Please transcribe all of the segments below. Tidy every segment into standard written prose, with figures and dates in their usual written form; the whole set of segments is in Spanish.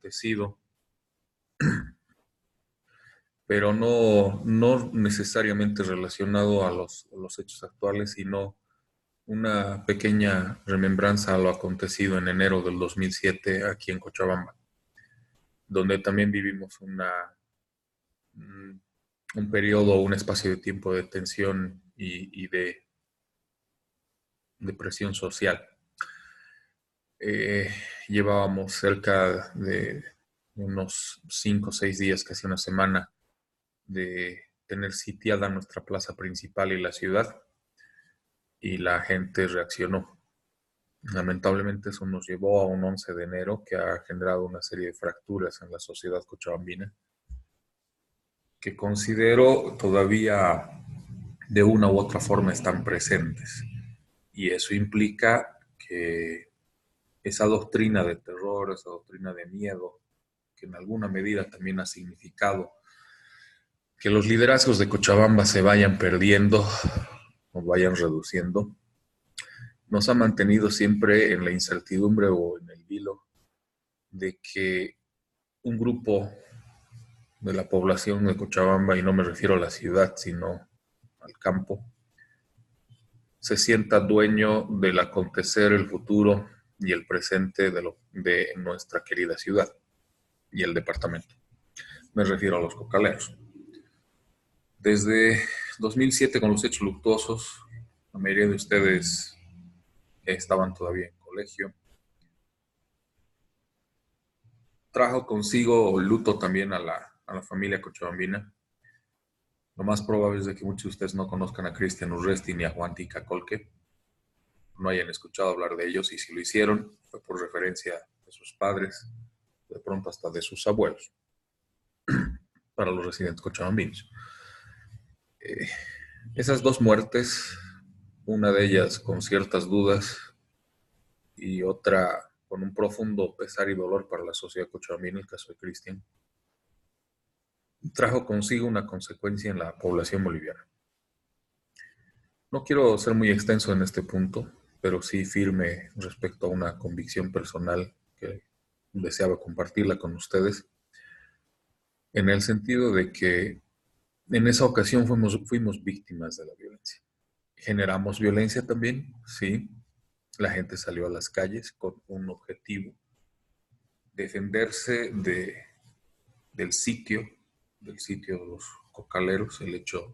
acontecido, pero no necesariamente relacionado a los hechos actuales, sino una pequeña remembranza a lo acontecido en enero del 2007 aquí en Cochabamba, donde también vivimos un, un periodo, un espacio de tiempo de tensión y de presión social. Eh, Llevábamos cerca de unos 5 o 6 días, casi una semana, de tener sitiada nuestra plaza principal y la ciudad, y la gente reaccionó. Lamentablemente eso nos llevó a un 11 de enero que ha generado una serie de fracturas en la sociedad cochabambina, que considero todavía de una u otra forma están presentes. Y eso implica que esa doctrina de terror, esa doctrina de miedo, que en alguna medida también ha significado que los liderazgos de Cochabamba se vayan perdiendo o vayan reduciendo, nos ha mantenido siempre en la incertidumbre o en el vilo de que un grupo de la población de Cochabamba, y no me refiero a la ciudad, sino al campo, se sienta dueño del acontecer, el futuro y el presente de nuestra querida ciudad y el departamento. Me refiero a los cocaleros. Desde 2007, con los hechos luctuosos, la mayoría de ustedes estaban todavía en colegio. Trajo consigo luto también a la familia cochabambina. Lo más probable es de que muchos de ustedes no conozcan a Cristian Urresti ni a Juan Tica Colque, no hayan escuchado hablar de ellos, y si lo hicieron fue por referencia de sus padres, de pronto hasta de sus abuelos, para los residentes cochabambinos. Eh, Esas dos muertes, una de ellas con ciertas dudas y otra con un profundo pesar y dolor para la sociedad cochabambina, el caso de Cristian, trajo consigo una consecuencia en la población boliviana. No quiero ser muy extenso en este punto, pero sí firme respecto a una convicción personal que deseaba compartirla con ustedes, en el sentido de que en esa ocasión fuimos víctimas de la violencia. Generamos violencia también, sí. La gente salió a las calles con un objetivo: defenderse del sitio de los cocaleros, el hecho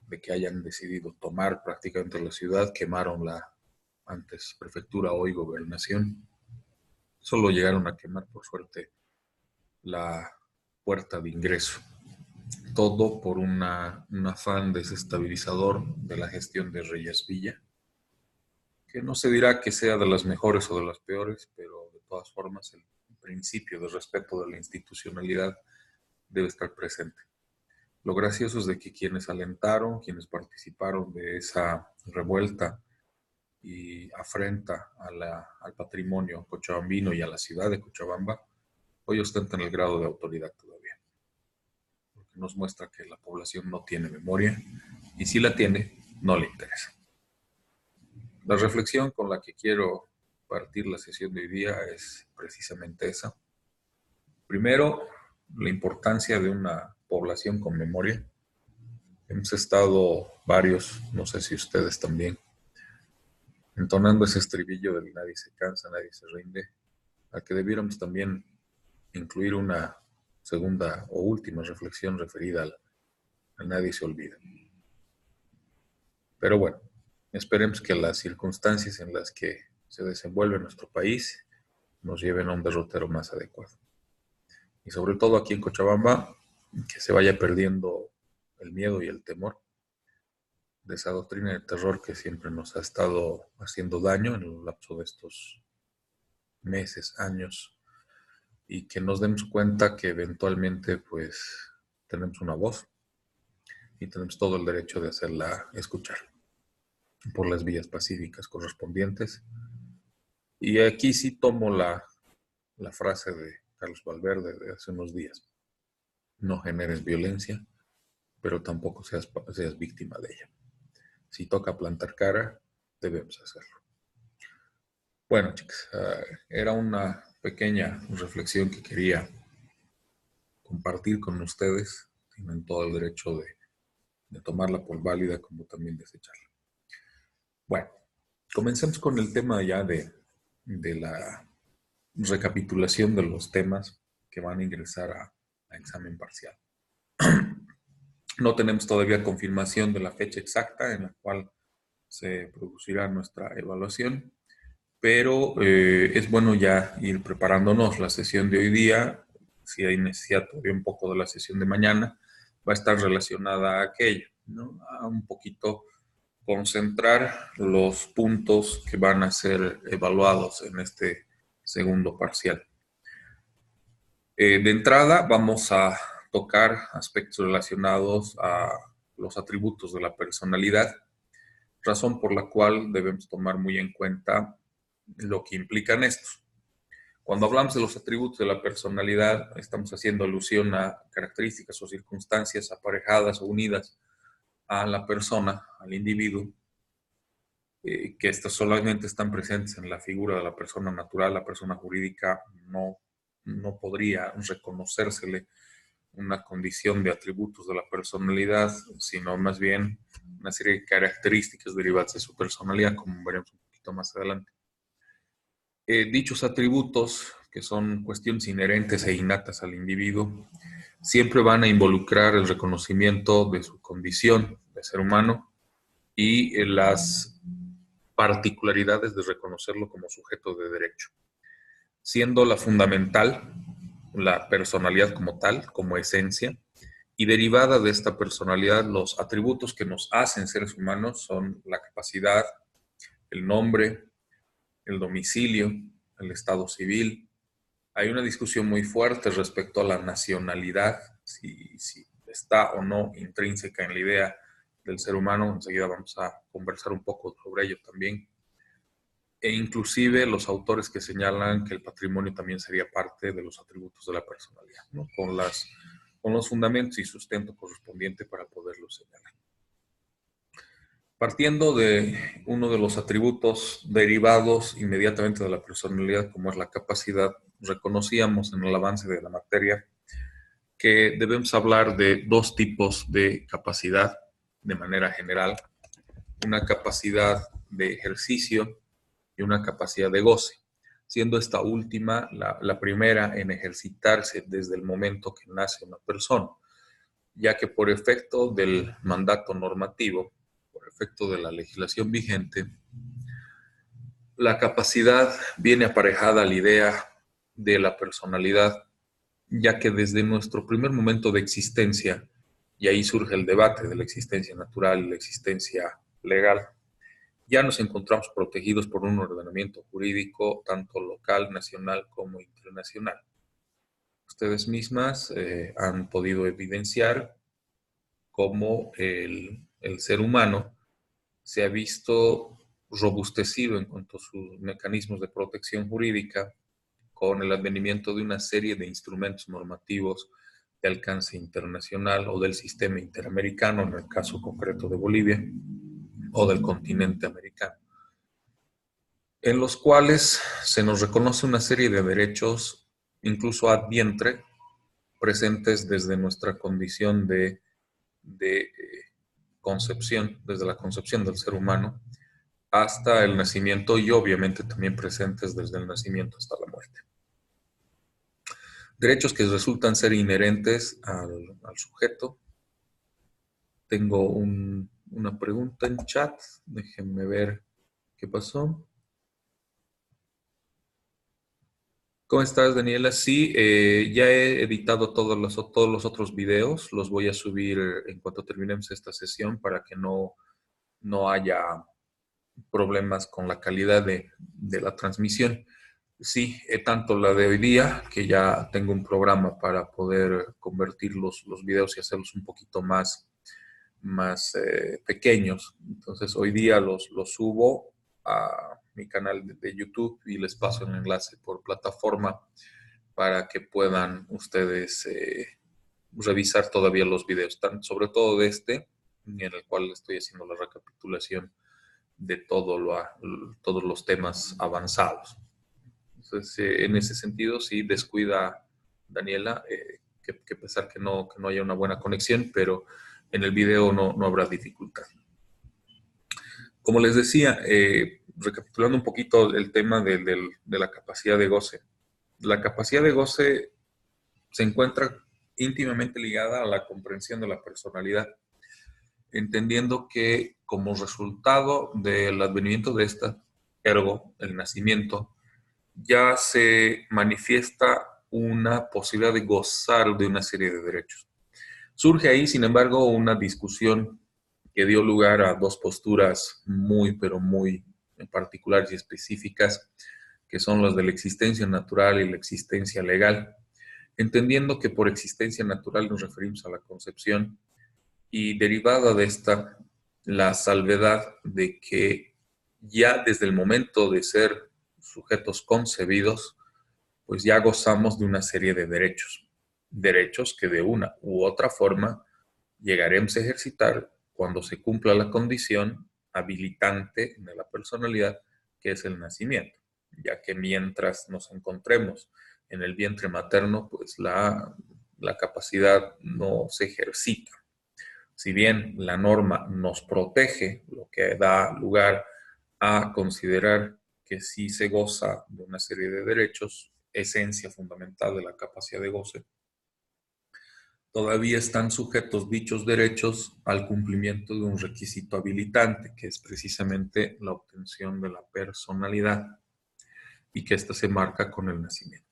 de que hayan decidido tomar prácticamente la ciudad. Quemaron la antes prefectura, hoy gobernación. Solo llegaron a quemar, por suerte, la puerta de ingreso. Todo por un afán desestabilizador de la gestión de Reyes Villa, que no se dirá que sea de las mejores o de las peores, pero de todas formas el principio de respeto de la institucionalidad debe estar presente. Lo gracioso es de que quienes alentaron, quienes participaron de esa revuelta y afrenta al patrimonio cochabambino y a la ciudad de Cochabamba, hoy ostentan el grado de autoridad todavía, porque nos muestra que la población no tiene memoria, y si la tiene, no le interesa. La reflexión con la que quiero partir la sesión de hoy día es precisamente esa. Primero, la importancia de una población con memoria. Hemos estado varios, no sé si ustedes también, entonando ese estribillo del nadie se cansa, nadie se rinde, al que debiéramos también incluir una segunda o última reflexión referida al nadie se olvida. Pero bueno, esperemos que las circunstancias en las que se desenvuelve nuestro país nos lleven a un derrotero más adecuado. Y sobre todo aquí en Cochabamba, que se vaya perdiendo el miedo y el temor de esa doctrina de terror que siempre nos ha estado haciendo daño en el lapso de estos meses, años, y que nos demos cuenta que eventualmente pues tenemos una voz y tenemos todo el derecho de hacerla escuchar por las vías pacíficas correspondientes. Y aquí sí tomo la frase de Carlos Valverde de hace unos días: no generes violencia, pero tampoco seas víctima de ella. Si toca plantar cara, debemos hacerlo. Bueno, chicos, era una pequeña reflexión que quería compartir con ustedes. Tienen todo el derecho de tomarla por válida como también desecharla. Bueno, comencemos con el tema ya de la recapitulación de los temas que van a ingresar a examen parcial. No tenemos todavía confirmación de la fecha exacta en la cual se producirá nuestra evaluación, pero es bueno ya ir preparándonos. La sesión de hoy día, si hay necesidad todavía un poco de la sesión de mañana, va a estar relacionada a aquello, ¿no? A un poquito concentrar los puntos que van a ser evaluados en este segundo parcial. De entrada vamos a tocar aspectos relacionados a los atributos de la personalidad, razón por la cual debemos tomar muy en cuenta lo que implican estos. Cuando hablamos de los atributos de la personalidad, estamos haciendo alusión a características o circunstancias aparejadas o unidas a la persona, al individuo, que estas solamente están presentes en la figura de la persona natural. La persona jurídica no podría reconocérsele una condición de atributos de la personalidad, sino más bien una serie de características derivadas de su personalidad, como veremos un poquito más adelante. Dichos atributos, que son cuestiones inherentes e innatas al individuo, siempre van a involucrar el reconocimiento de su condición de ser humano y las particularidades de reconocerlo como sujeto de derecho, siendo la fundamental la personalidad como tal, como esencia, y derivada de esta personalidad, los atributos que nos hacen seres humanos son la capacidad, el nombre, el domicilio, el estado civil. Hay una discusión muy fuerte respecto a la nacionalidad, si está o no intrínseca en la idea del ser humano. Enseguida vamos a conversar un poco sobre ello también. E inclusive los autores que señalan que el patrimonio también sería parte de los atributos de la personalidad, ¿no? Con los fundamentos y sustento correspondiente para poderlo señalar. Partiendo de uno de los atributos derivados inmediatamente de la personalidad, como es la capacidad, reconocíamos en el avance de la materia que debemos hablar de dos tipos de capacidad de manera general: una capacidad de ejercicio y una capacidad de goce, siendo esta última la primera en ejercitarse desde el momento que nace una persona, ya que por efecto del mandato normativo, por efecto de la legislación vigente, la capacidad viene aparejada a la idea de la personalidad, ya que desde nuestro primer momento de existencia, y ahí surge el debate de la existencia natural y la existencia legal, ya nos encontramos protegidos por un ordenamiento jurídico tanto local, nacional como internacional. Ustedes mismas han podido evidenciar cómo el ser humano se ha visto robustecido en cuanto a sus mecanismos de protección jurídica con el advenimiento de una serie de instrumentos normativos de alcance internacional o del sistema interamericano, en el caso concreto de Bolivia, o del continente americano, en los cuales se nos reconoce una serie de derechos, incluso ad vientre, presentes desde nuestra condición de concepción, desde la concepción del ser humano hasta el nacimiento, y obviamente también presentes desde el nacimiento hasta la muerte. Derechos que resultan ser inherentes al sujeto. Tengo una pregunta en chat, déjenme ver qué pasó. ¿Cómo estás, Daniela? Sí, ya he editado todos los otros videos. Los voy a subir en cuanto terminemos esta sesión para que no haya problemas con la calidad de la transmisión. Sí, tanto la de hoy día, que ya tengo un programa para poder convertir los videos y hacerlos un poquito más pequeños. Entonces, hoy día los subo a mi canal de YouTube y les paso el enlace por plataforma para que puedan ustedes revisar todavía los videos, sobre todo de este, en el cual estoy haciendo la recapitulación de todos los temas avanzados. Entonces, en ese sentido, sí descuida Daniela, que pesar que no haya una buena conexión, pero en el video no habrá dificultad. Como les decía, recapitulando un poquito el tema de la capacidad de goce. La capacidad de goce se encuentra íntimamente ligada a la comprensión de la personalidad, entendiendo que como resultado del advenimiento de esta, ergo, el nacimiento, ya se manifiesta una posibilidad de gozar de una serie de derechos. Surge ahí, sin embargo, una discusión que dio lugar a dos posturas pero muy particulares y específicas, que son las de la existencia natural y la existencia legal, entendiendo que por existencia natural nos referimos a la concepción y derivada de esta, la salvedad de que ya desde el momento de ser sujetos concebidos, pues ya gozamos de una serie de derechos que de una u otra forma llegaremos a ejercitar cuando se cumpla la condición habilitante de la personalidad, que es el nacimiento, ya que mientras nos encontremos en el vientre materno, pues la capacidad no se ejercita. Si bien la norma nos protege, lo que da lugar a considerar que sí se goza de una serie de derechos, esencia fundamental de la capacidad de goce, todavía están sujetos dichos derechos al cumplimiento de un requisito habilitante, que es precisamente la obtención de la personalidad y que ésta se marca con el nacimiento.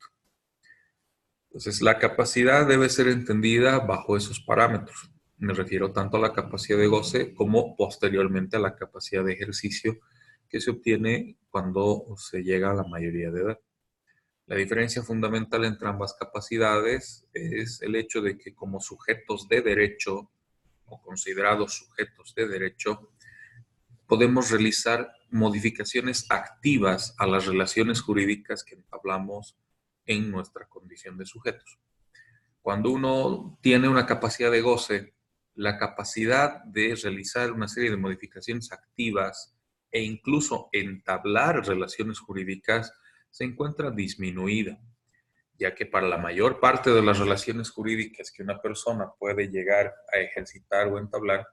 Entonces, la capacidad debe ser entendida bajo esos parámetros. Me refiero tanto a la capacidad de goce como posteriormente a la capacidad de ejercicio que se obtiene cuando se llega a la mayoría de edad. La diferencia fundamental entre ambas capacidades es el hecho de que como sujetos de derecho o considerados sujetos de derecho, podemos realizar modificaciones activas a las relaciones jurídicas que entablamos en nuestra condición de sujetos. Cuando uno tiene una capacidad de goce, la capacidad de realizar una serie de modificaciones activas e incluso entablar relaciones jurídicas se encuentra disminuida, ya que para la mayor parte de las relaciones jurídicas que una persona puede llegar a ejercitar o entablar,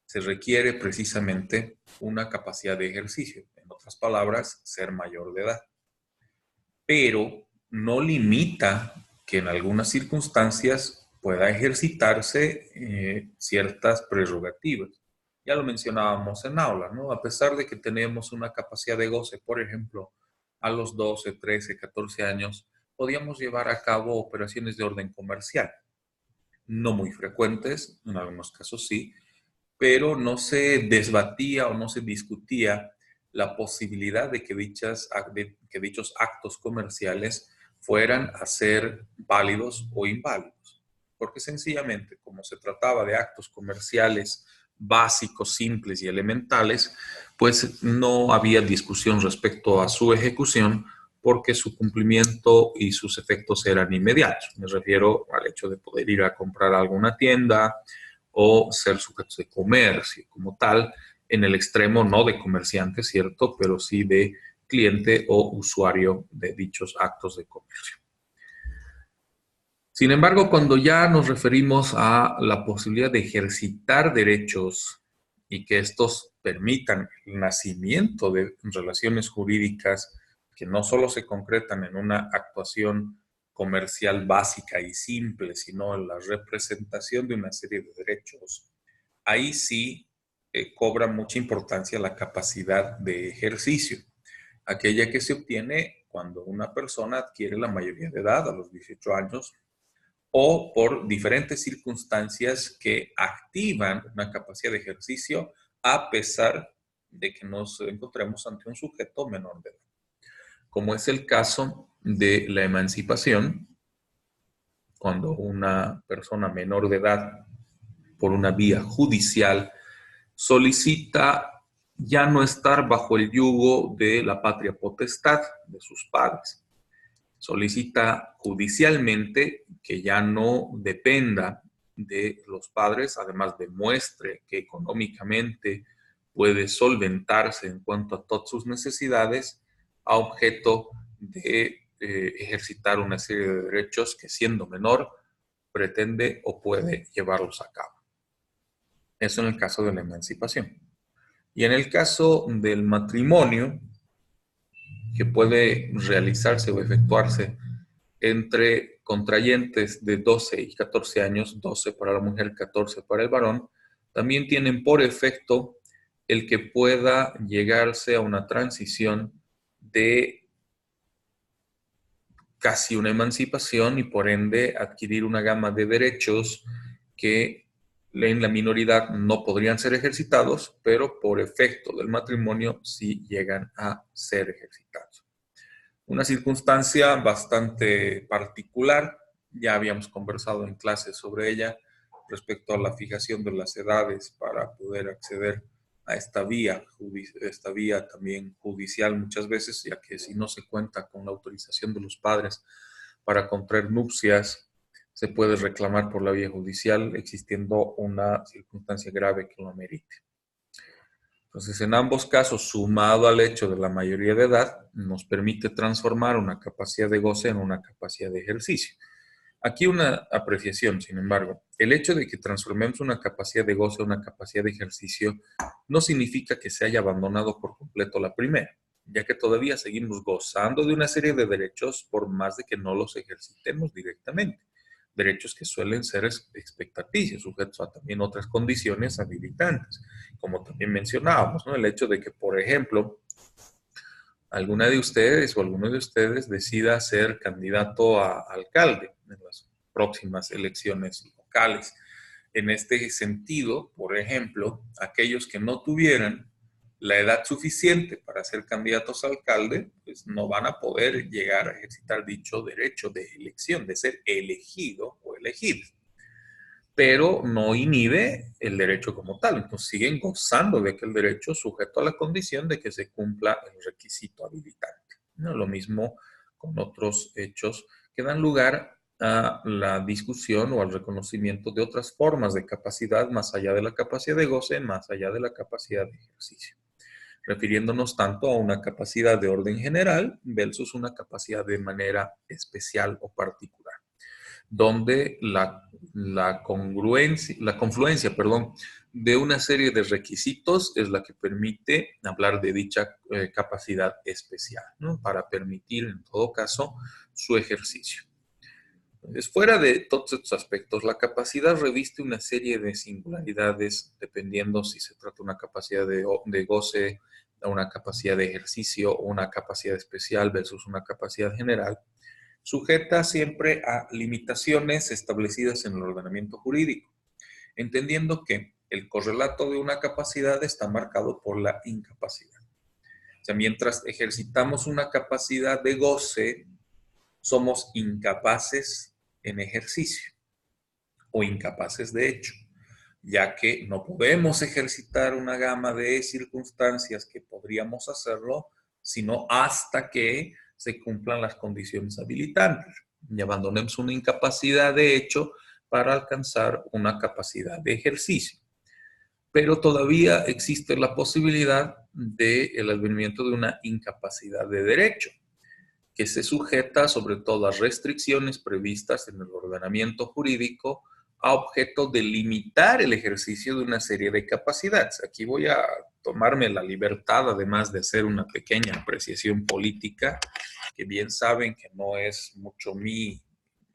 se requiere precisamente una capacidad de ejercicio, en otras palabras, ser mayor de edad. Pero no limita que en algunas circunstancias pueda ejercitarse ciertas prerrogativas. Ya lo mencionábamos en aula, ¿no? A pesar de que tenemos una capacidad de goce, por ejemplo, a los 12, 13, 14 años, podíamos llevar a cabo operaciones de orden comercial. No muy frecuentes, en algunos casos sí, pero no se desbatía o no se discutía la posibilidad de que dichos actos comerciales fueran a ser válidos o inválidos. Porque sencillamente, como se trataba de actos comerciales básicos, simples y elementales, pues no había discusión respecto a su ejecución porque su cumplimiento y sus efectos eran inmediatos. Me refiero al hecho de poder ir a comprar a alguna tienda o ser sujetos de comercio como tal, en el extremo no de comerciante, ¿cierto? Pero sí de cliente o usuario de dichos actos de comercio. Sin embargo, cuando ya nos referimos a la posibilidad de ejercitar derechos y que estos permitan el nacimiento de relaciones jurídicas que no solo se concretan en una actuación comercial básica y simple, sino en la representación de una serie de derechos, ahí sí cobra mucha importancia la capacidad de ejercicio, aquella que se obtiene cuando una persona adquiere la mayoría de edad, a los 18 años, o por diferentes circunstancias que activan una capacidad de ejercicio a pesar de que nos encontremos ante un sujeto menor de edad, como es el caso de la emancipación, cuando una persona menor de edad, por una vía judicial, solicita ya no estar bajo el yugo de la patria potestad de sus padres. Solicita judicialmente que ya no dependa de los padres, además demuestre que económicamente puede solventarse en cuanto a todas sus necesidades a objeto de ejercitar una serie de derechos que, siendo menor, pretende o puede llevarlos a cabo. Eso en el caso de la emancipación. Y en el caso del matrimonio, que puede realizarse o efectuarse entre contrayentes de 12 y 14 años, 12 para la mujer, 14 para el varón, también tienen por efecto el que pueda llegarse a una transición de casi una emancipación y por ende adquirir una gama de derechos que en la minoridad no podrían ser ejercitados, pero por efecto del matrimonio sí llegan a ser ejercitados. Una circunstancia bastante particular, ya habíamos conversado en clase sobre ella, respecto a la fijación de las edades para poder acceder a esta vía también judicial muchas veces, ya que si no se cuenta con la autorización de los padres para contraer nupcias, se puede reclamar por la vía judicial, existiendo una circunstancia grave que lo amerite. Entonces, en ambos casos, sumado al hecho de la mayoría de edad, nos permite transformar una capacidad de goce en una capacidad de ejercicio. Aquí una apreciación, sin embargo. El hecho de que transformemos una capacidad de goce en una capacidad de ejercicio no significa que se haya abandonado por completo la primera, ya que todavía seguimos gozando de una serie de derechos por más de que no los ejercitemos directamente. Derechos que suelen ser expectativos, sujetos a también otras condiciones habilitantes, como también mencionábamos, ¿no? El hecho de que, por ejemplo, alguna de ustedes o alguno de ustedes decida ser candidato a alcalde en las próximas elecciones locales. En este sentido, por ejemplo, aquellos que no tuvieran la edad suficiente para ser candidatos a alcalde, pues no van a poder llegar a ejercitar dicho derecho de elección, de ser elegido o elegida. Pero no inhibe el derecho como tal. Entonces siguen gozando de aquel derecho sujeto a la condición de que se cumpla el requisito habilitante, ¿no? Lo mismo con otros hechos que dan lugar a la discusión o al reconocimiento de otras formas de capacidad más allá de la capacidad de goce, más allá de la capacidad de ejercicio, refiriéndonos tanto a una capacidad de orden general versus una capacidad de manera especial o particular, donde la confluencia, de una serie de requisitos es la que permite hablar de dicha capacidad especial, ¿no? Para permitir, en todo caso, su ejercicio. Entonces, fuera de todos estos aspectos, la capacidad reviste una serie de singularidades dependiendo si se trata de una capacidad de goce, una capacidad de ejercicio o una capacidad especial versus una capacidad general, sujeta siempre a limitaciones establecidas en el ordenamiento jurídico, entendiendo que el correlato de una capacidad está marcado por la incapacidad. O sea, mientras ejercitamos una capacidad de goce, somos incapaces en ejercicio o incapaces de hecho, ya que no podemos ejercitar una gama de circunstancias que podríamos hacerlo, sino hasta que se cumplan las condiciones habilitantes y abandonemos una incapacidad de hecho para alcanzar una capacidad de ejercicio. Pero todavía existe la posibilidad del advenimiento de una incapacidad de derecho, que se sujeta sobre todo a restricciones previstas en el ordenamiento jurídico a objeto de limitar el ejercicio de una serie de capacidades. Aquí voy a tomarme la libertad, además de hacer una pequeña apreciación política, que bien saben que no es mucho mi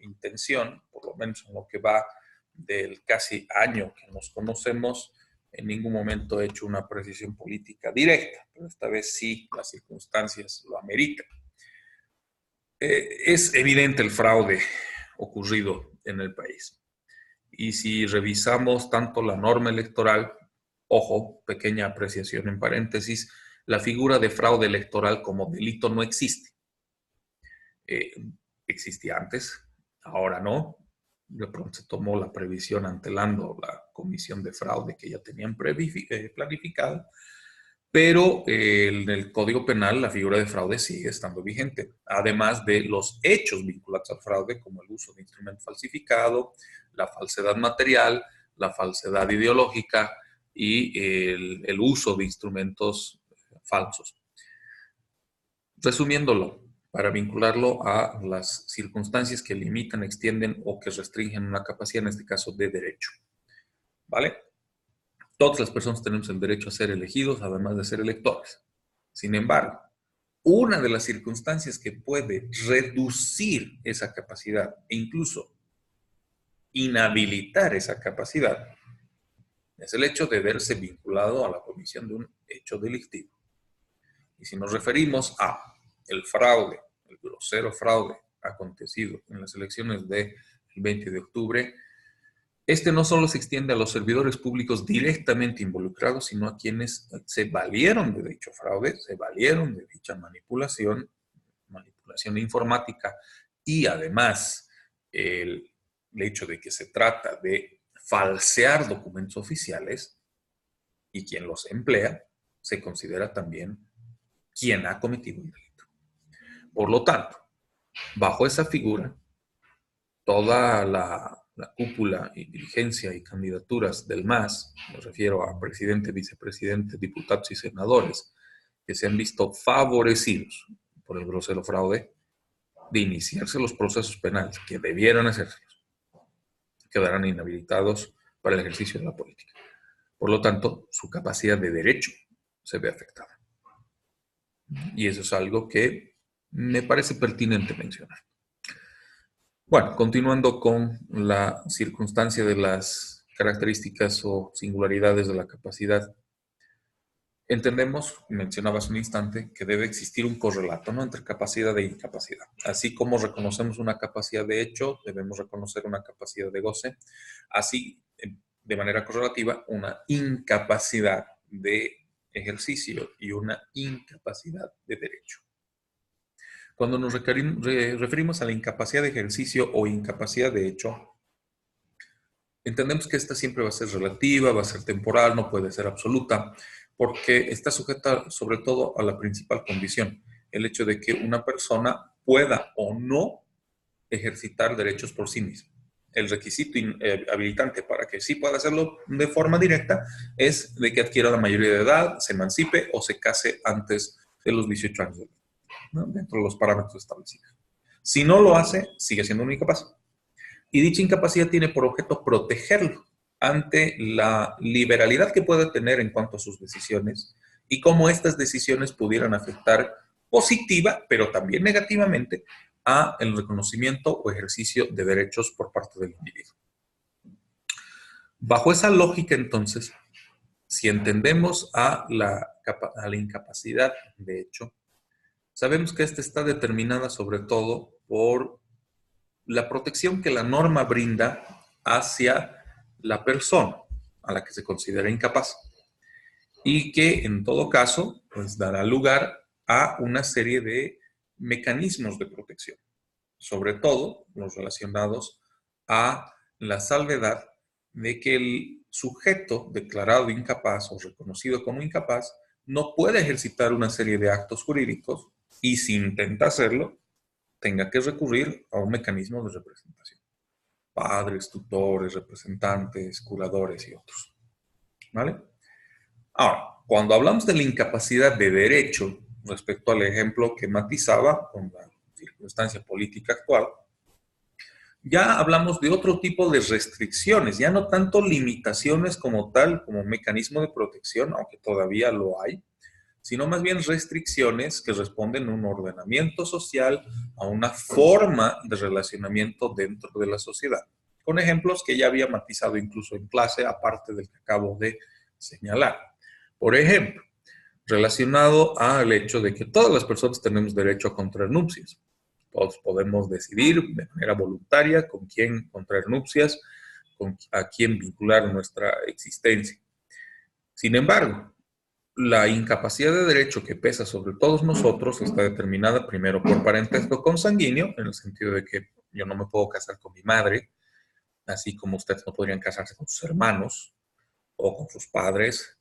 intención, por lo menos en lo que va del casi año que nos conocemos. En ningún momento he hecho una apreciación política directa, pero esta vez sí las circunstancias lo ameritan. Es evidente el fraude ocurrido en el país. Y si revisamos tanto la norma electoral, ojo, pequeña apreciación en paréntesis, la figura de fraude electoral como delito no existe. Existía antes, ahora no. De pronto se tomó la previsión antelando la comisión de fraude que ya tenían planificada. Pero en el Código Penal la figura de fraude sigue estando vigente, además de los hechos vinculados al fraude, como el uso de instrumento falsificado, la falsedad material, la falsedad ideológica y el uso de instrumentos falsos. Resumiéndolo, para vincularlo a las circunstancias que limitan, extienden o que restringen una capacidad, en este caso de derecho. ¿Vale? Todas las personas tenemos el derecho a ser elegidos, además de ser electores. Sin embargo, una de las circunstancias que puede reducir esa capacidad e incluso inhabilitar esa capacidad es el hecho de verse vinculado a la comisión de un hecho delictivo. Y si nos referimos a el fraude, el grosero fraude acontecido en las elecciones del 20 de octubre, este no solo se extiende a los servidores públicos directamente involucrados, sino a quienes se valieron de dicho fraude, se valieron de dicha manipulación informática, y además el hecho de que se trata de falsear documentos oficiales, y quien los emplea se considera también quien ha cometido un delito. Por lo tanto, bajo esa figura, toda la cúpula y dirigencia y candidaturas del MAS, me refiero a presidente, vicepresidente, diputados y senadores, que se han visto favorecidos por el grosero fraude, de iniciarse los procesos penales que debieron hacerse, quedarán inhabilitados para el ejercicio de la política. Por lo tanto, su capacidad de derecho se ve afectada. Y eso es algo que me parece pertinente mencionar. Bueno, continuando con la circunstancia de las características o singularidades de la capacidad, entendemos, mencionabas un instante, que debe existir un correlato, ¿no?, entre capacidad e incapacidad. Así como reconocemos una capacidad de hecho, debemos reconocer una capacidad de goce. Así, de manera correlativa, una incapacidad de ejercicio y una incapacidad de derecho. Cuando nos referimos a la incapacidad de ejercicio o incapacidad de hecho, entendemos que esta siempre va a ser relativa, va a ser temporal, no puede ser absoluta, porque está sujeta sobre todo a la principal condición, el hecho de que una persona pueda o no ejercitar derechos por sí misma. El requisito habilitante para que sí pueda hacerlo de forma directa es de que adquiera la mayoría de edad, se emancipe o se case antes de los 18 años de edad, ¿no?, dentro de los parámetros establecidos. Si no lo hace, sigue siendo un incapaz. Y dicha incapacidad tiene por objeto protegerlo ante la liberalidad que pueda tener en cuanto a sus decisiones y cómo estas decisiones pudieran afectar positiva, pero también negativamente, a el reconocimiento o ejercicio de derechos por parte del individuo. Bajo esa lógica, entonces, si entendemos a la incapacidad de hecho, sabemos que esta está determinada sobre todo por la protección que la norma brinda hacia la persona a la que se considera incapaz, y que en todo caso pues dará lugar a una serie de mecanismos de protección, sobre todo los relacionados a la salvedad de que el sujeto declarado incapaz o reconocido como incapaz no puede ejercitar una serie de actos jurídicos y, si intenta hacerlo, tenga que recurrir a un mecanismo de representación. Padres, tutores, representantes, curadores y otros. ¿Vale? Ahora, cuando hablamos de la incapacidad de derecho, respecto al ejemplo que matizaba con la circunstancia política actual, ya hablamos de otro tipo de restricciones, ya no tanto limitaciones como tal, como mecanismo de protección, aunque todavía lo hay, sino más bien restricciones que responden a un ordenamiento social, a una forma de relacionamiento dentro de la sociedad, con ejemplos que ya había matizado incluso en clase, aparte del que acabo de señalar. Por ejemplo, relacionado al hecho de que todas las personas tenemos derecho a contraer nupcias. Todos podemos decidir de manera voluntaria con quién contraer nupcias, a quién vincular nuestra existencia. Sin embargo, la incapacidad de derecho que pesa sobre todos nosotros está determinada primero por parentesco consanguíneo, en el sentido de que yo no me puedo casar con mi madre, así como ustedes no podrían casarse con sus hermanos o con sus padres,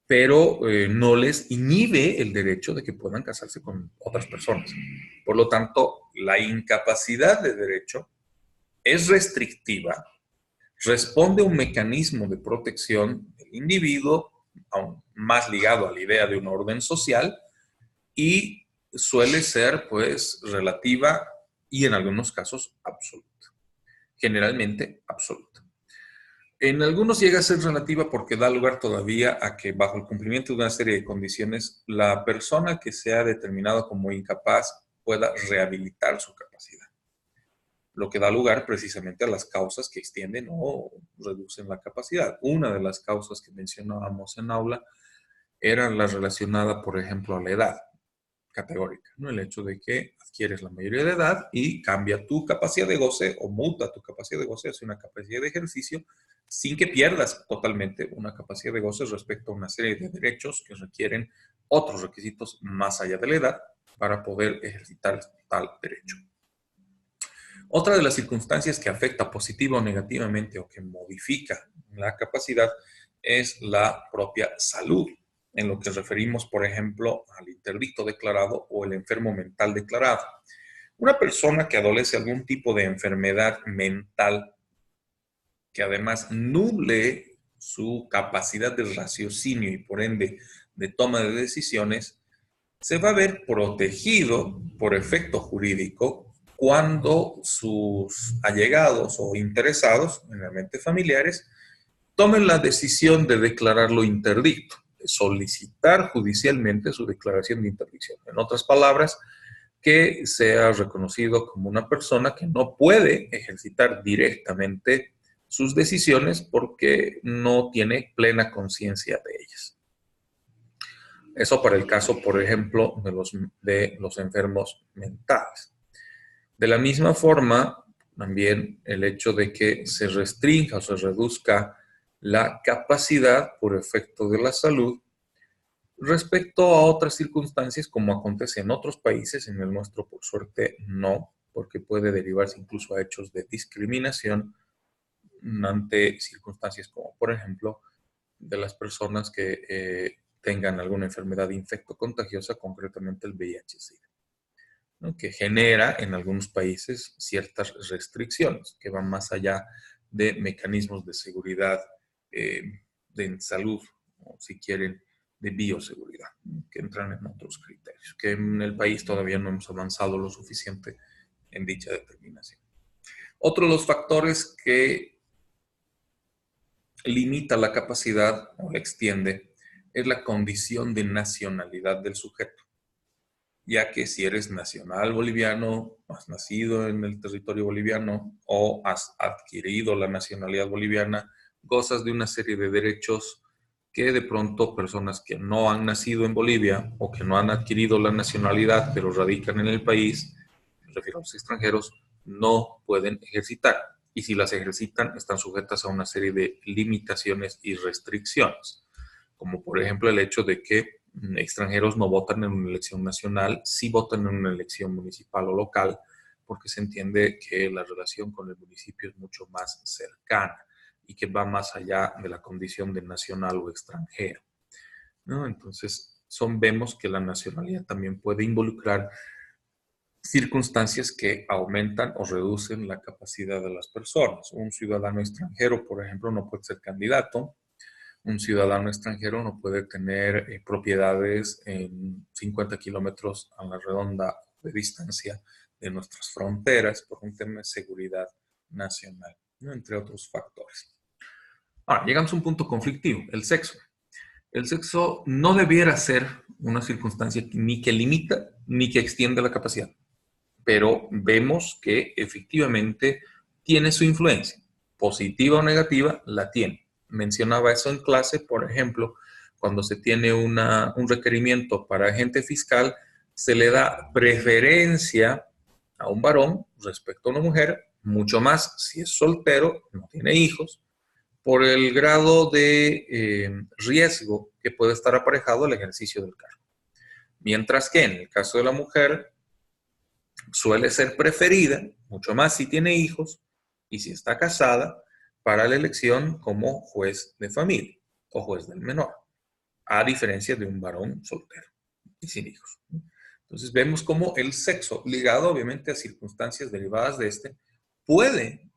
pero no les inhibe el derecho de que puedan casarse con otras personas. Por lo tanto, la incapacidad de derecho es restrictiva responde a un mecanismo de protección del individuo, aún más ligado a la idea de un orden social, y suele ser, pues, relativa y en algunos casos absoluta. Generalmente absoluta. En algunos llega a ser relativa porque da lugar todavía a que bajo el cumplimiento de una serie de condiciones, la persona que se ha determinado como incapaz pueda rehabilitar su capacidad, lo que da lugar precisamente a las causas que extienden o reducen la capacidad. Una de las causas que mencionábamos en aula era la relacionada, por ejemplo, a la edad categórica, ¿no? El hecho de que adquieres la mayoría de edad y cambia tu capacidad de goce o muta tu capacidad de goce hacia una capacidad de ejercicio sin que pierdas totalmente una capacidad de goce respecto a una serie de derechos que requieren otros requisitos más allá de la edad para poder ejercitar tal derecho. Otra de las circunstancias que afecta positiva o negativamente o que modifica la capacidad es la propia salud, en lo que referimos, por ejemplo, al interdicto declarado o el enfermo mental declarado. Una persona que adolece algún tipo de enfermedad mental que además nuble su capacidad de raciocinio y por ende de toma de decisiones, se va a ver protegido por efecto jurídico cuando sus allegados o interesados, generalmente familiares, tomen la decisión de declararlo interdicto, de solicitar judicialmente su declaración de interdicción. En otras palabras, que sea reconocido como una persona que no puede ejercitar directamente sus decisiones porque no tiene plena conciencia de ellas. Eso para el caso, por ejemplo, de los enfermos mentales. De la misma forma, también el hecho de que se restrinja o se reduzca la capacidad por efecto de la salud respecto a otras circunstancias como acontece en otros países, en el nuestro por suerte no, porque puede derivarse incluso a hechos de discriminación ante circunstancias como por ejemplo de las personas que tengan alguna enfermedad infectocontagiosa, concretamente el VIH-Sida, ¿no? Que genera en algunos países ciertas restricciones que van más allá de mecanismos de seguridad de salud, o si quieren, de bioseguridad, que entran en otros criterios, que en el país todavía no hemos avanzado lo suficiente en dicha determinación. Otro de los factores que limita la capacidad o la extiende es la condición de nacionalidad del sujeto, ya que si eres nacional boliviano, has nacido en el territorio boliviano o has adquirido la nacionalidad boliviana, gozas de una serie de derechos que de pronto personas que no han nacido en Bolivia o que no han adquirido la nacionalidad pero radican en el país, me refiero a los extranjeros, no pueden ejercitar. Y si las ejercitan, están sujetas a una serie de limitaciones y restricciones, como por ejemplo el hecho de que extranjeros no votan en una elección nacional, sí votan en una elección municipal o local, porque se entiende que la relación con el municipio es mucho más cercana y que va más allá de la condición de nacional o extranjero, ¿no? Entonces, vemos que la nacionalidad también puede involucrar circunstancias que aumentan o reducen la capacidad de las personas. Un ciudadano extranjero, por ejemplo, no puede ser candidato. Un ciudadano extranjero no puede tener propiedades en 50 kilómetros a la redonda de distancia de nuestras fronteras por un tema de seguridad nacional, ¿no? Entre otros factores. Ahora, llegamos a un punto conflictivo, el sexo. El sexo no debiera ser una circunstancia ni que limita ni que extiende la capacidad, pero vemos que efectivamente tiene su influencia, positiva o negativa, la tiene. Mencionaba eso en clase, por ejemplo, cuando se tiene un requerimiento para agente fiscal, se le da preferencia a un varón respecto a una mujer, mucho más si es soltero, no tiene hijos, por el grado de riesgo que puede estar aparejado al ejercicio del cargo. Mientras que en el caso de la mujer suele ser preferida, mucho más si tiene hijos y si está casada, para la elección como juez de familia o juez del menor, a diferencia de un varón soltero y sin hijos. Entonces vemos cómo el sexo, ligado obviamente a circunstancias derivadas de este, puede